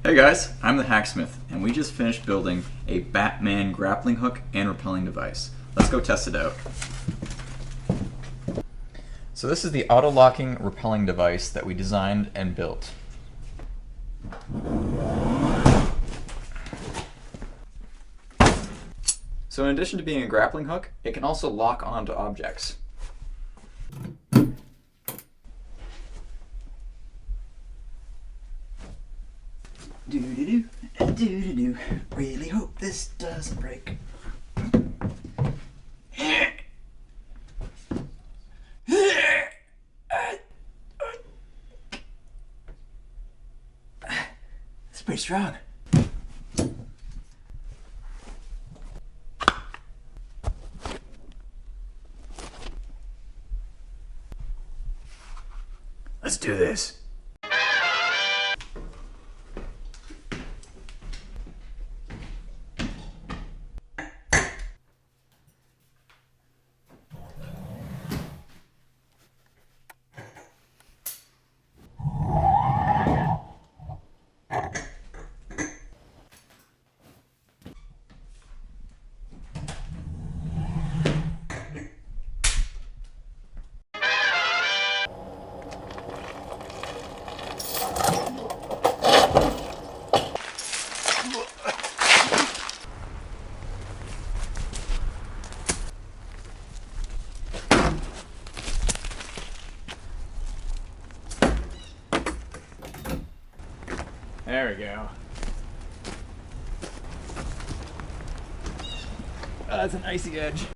Hey guys, I'm the Hacksmith, and we just finished building a Batman grappling hook and rappelling device. Let's go test it out. So this is the auto-locking rappelling device that we designed and built. So in addition to being a grappling hook, it can also lock onto objects. Do-do-do, do-do-do. Really hope this doesn't break. It's pretty strong. Let's do this. There we go. That's an icy edge.